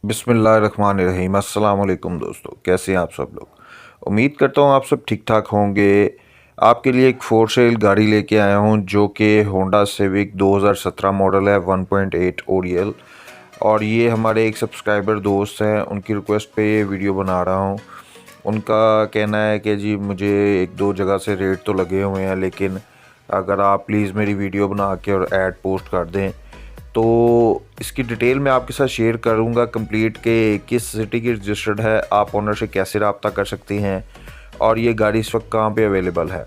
बिस्मिल्लाहिर्रहमानिर्रहीम। अस्सलाम वालेकुम दोस्तों, कैसे हैं आप सब लोग। उम्मीद करता हूँ आप सब ठीक ठाक होंगे। आपके लिए एक फोर सेल गाड़ी लेके आया हूँ जो कि होंडा सिविक 2017 मॉडल है, 1.8 ओरियल। और ये हमारे एक सब्सक्राइबर दोस्त हैं, उनकी रिक्वेस्ट पे ये वीडियो बना रहा हूँ। उनका कहना है कि जी मुझे एक दो जगह से रेट तो लगे हुए हैं, लेकिन अगर आप प्लीज़ मेरी वीडियो बना के और ऐड पोस्ट कर दें तो इसकी डिटेल मैं आपके साथ शेयर करूंगा कंप्लीट के किस सिटी की रजिस्टर्ड है, आप ओनर से कैसे रब्ता कर सकते हैं और ये गाड़ी इस वक्त कहाँ पे अवेलेबल है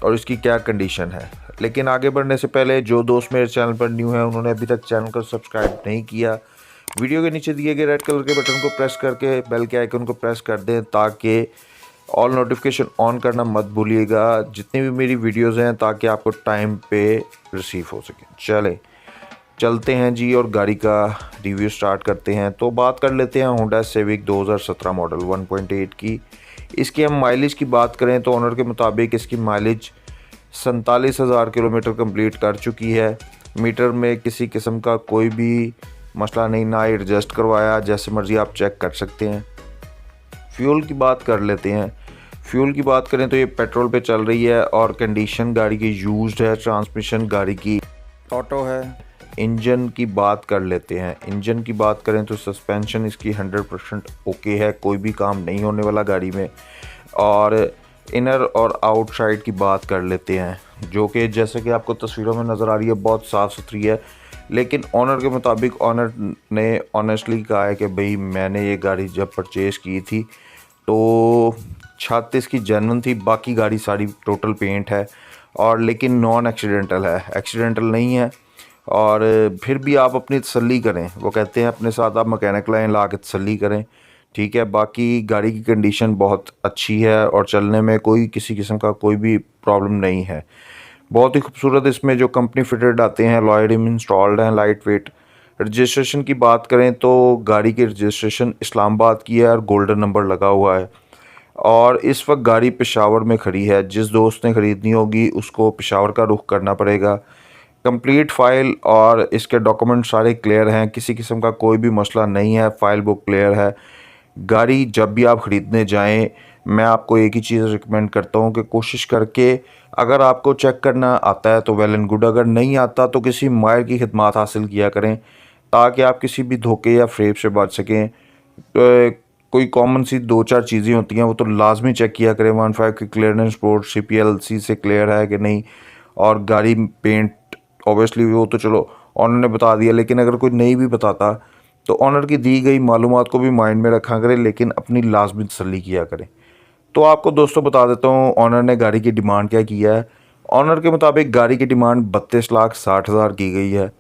और इसकी क्या कंडीशन है। लेकिन आगे बढ़ने से पहले जो दोस्त मेरे चैनल पर न्यू है, उन्होंने अभी तक चैनल को सब्सक्राइब नहीं किया, वीडियो के नीचे दिए गए रेड कलर के बटन को प्रेस करके बेल के आइकन को प्रेस कर दें ताकि ऑल नोटिफिकेशन ऑन करना मत भूलिएगा जितनी भी मेरी वीडियोज़ हैं, ताकि आपको टाइम पे रिसीव हो सके। चलते हैं जी और गाड़ी का रिव्यू स्टार्ट करते हैं। तो बात कर लेते हैं होंडा सिविक 2017 मॉडल 1.8 की। इसकी हम माइलेज की बात करें तो ऑनर के मुताबिक इसकी माइलेज 47,000 किलोमीटर कंप्लीट कर चुकी है। मीटर में किसी किस्म का कोई भी मसला नहीं, ना एडजस्ट करवाया, जैसे मर्ज़ी आप चेक कर सकते हैं। फ्यूल की बात कर लेते हैं। फ्यूल की बात करें तो ये पेट्रोल पे चल रही है और कंडीशन गाड़ी की यूज्ड है। ट्रांसमिशन गाड़ी की ऑटो है। इंजन की बात कर लेते हैं। इंजन की बात करें तो सस्पेंशन इसकी 100% ओके है, कोई भी काम नहीं होने वाला गाड़ी में। और इनर और आउटसाइड की बात कर लेते हैं जो कि जैसे कि आपको तस्वीरों में नज़र आ रही है बहुत साफ़ सुथरी है। लेकिन ऑनर के मुताबिक ऑनर ने ऑनेस्टली कहा है कि भाई मैंने ये गाड़ी जब परचेज़ की थी तो छत इसकी जेन्युइन थी, बाकी गाड़ी सारी टोटल पेंट है और लेकिन नॉन एक्सीडेंटल है, एक्सीडेंटल नहीं है। और फिर भी आप अपनी तसल्ली करें, वो कहते हैं अपने साथ आप मैकेनिक लाइन ला के तसल्ली करें, ठीक है। बाकी गाड़ी की कंडीशन बहुत अच्छी है और चलने में कोई किसी किस्म का कोई भी प्रॉब्लम नहीं है। बहुत ही खूबसूरत इसमें जो कंपनी फिटेड आते हैं लॉयड रिम इंस्टॉल्ड हैं, लाइट वेट। रजिस्ट्रेशन की बात करें तो गाड़ी की रजिस्ट्रेशन इस्लामाबाद की है और गोल्डन नंबर लगा हुआ है। और इस वक्त गाड़ी पेशावर में खड़ी है। जिस दोस्त ने ख़रीदनी होगी उसको पेशावर का रुख करना पड़ेगा। कंप्लीट फ़ाइल और इसके डॉक्यूमेंट सारे क्लियर हैं, किसी किस्म का कोई भी मसला नहीं है, फ़ाइल बुक क्लियर है। गाड़ी जब भी आप ख़रीदने जाएं, मैं आपको एक ही चीज़ रिकमेंड करता हूं कि कोशिश करके अगर आपको चेक करना आता है तो वेल एंड गुड, अगर नहीं आता तो किसी माहिर की खिदमत हासिल किया करें ताकि आप किसी भी धोखे या फ्रेब से बच सकें। कोई कॉमन सी दो चार चीज़ें होती हैं वो तो लाजमी चेक किया करें। 15 की क्लियरेंस बोर्ड CPLC से क्लियर है कि नहीं, और गाड़ी पेंट ऑब्वियसली वो तो चलो ऑनर ने बता दिया, लेकिन अगर कोई नहीं भी बताता तो ऑनर की दी गई मालूमात को भी माइंड में रखा करें, लेकिन अपनी लाजमी तसल्ली किया करें। तो आपको दोस्तों बता देता हूँ ऑनर ने गाड़ी की डिमांड क्या किया है। ऑनर के मुताबिक गाड़ी की डिमांड 32,60,000 की गई है।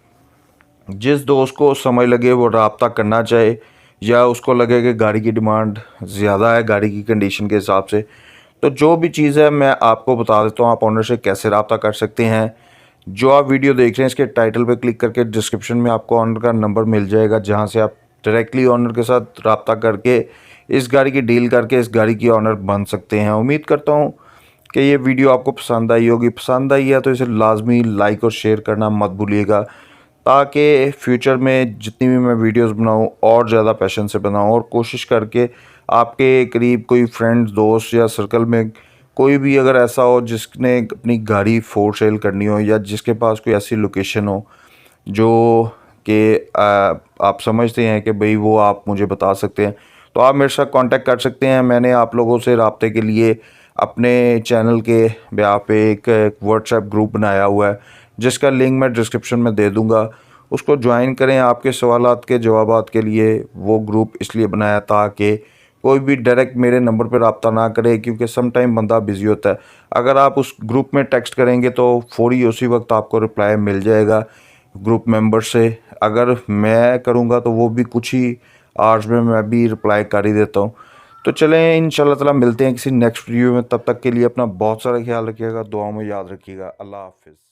जिस दोस्त को समझ लगे वो रब्ता करना चाहे या उसको लगे कि गाड़ी की डिमांड ज़्यादा है गाड़ी की कंडीशन के हिसाब से, तो जो भी चीज़ है मैं आपको बता देता हूँ आप ऑनर से कैसे रब्ता कर सकते हैं। जो आप वीडियो देख रहे हैं इसके टाइटल पे क्लिक करके डिस्क्रिप्शन में आपको ऑनर का नंबर मिल जाएगा, जहां से आप डायरेक्टली ऑनर के साथ रब्ता करके इस गाड़ी की डील करके इस गाड़ी की ऑनर बन सकते हैं। उम्मीद करता हूं कि ये वीडियो आपको पसंद आई होगी। पसंद आई है तो इसे लाजमी लाइक और शेयर करना मत भूलिएगा ताकि फ्यूचर में जितनी भी मैं वीडियोस बनाऊं और ज़्यादा पैशन से बनाऊं, और कोशिश करके आपके करीब कोई फ्रेंड्स दोस्त या सर्कल में कोई भी अगर ऐसा हो जिसने अपनी गाड़ी फोर सेल करनी हो या जिसके पास कोई ऐसी लोकेशन हो जो कि आप समझते हैं कि भाई वो आप मुझे बता सकते हैं, तो आप मेरे साथ कांटेक्ट कर सकते हैं। मैंने आप लोगों से रब्ते के लिए अपने चैनल के ब्याह पे एक व्हाट्सएप ग्रुप बनाया हुआ है जिसका लिंक मैं डिस्क्रिप्शन में दे दूँगा, उसको ज्वाइन करें। आपके सवालात के जवाबात के लिए वो ग्रुप इसलिए बनाया ताकि कोई भी डायरेक्ट मेरे नंबर पर रब्ता ना करे, क्योंकि सम टाइम बंदा बिज़ी होता है। अगर आप उस ग्रुप में टेक्स्ट करेंगे तो फौरी उसी वक्त आपको रिप्लाई मिल जाएगा ग्रुप मेंबर से। अगर मैं करूँगा तो वो भी कुछ ही आवर्स में मैं भी रिप्लाई कर ही देता हूँ। तो चलें इंशाल्लाह ताला मिलते हैं किसी नेक्स्ट वीडियो में। तब तक के लिए अपना बहुत सारा ख्याल रखिएगा, दुआओं में याद रखिएगा। अल्लाह हाफिज़।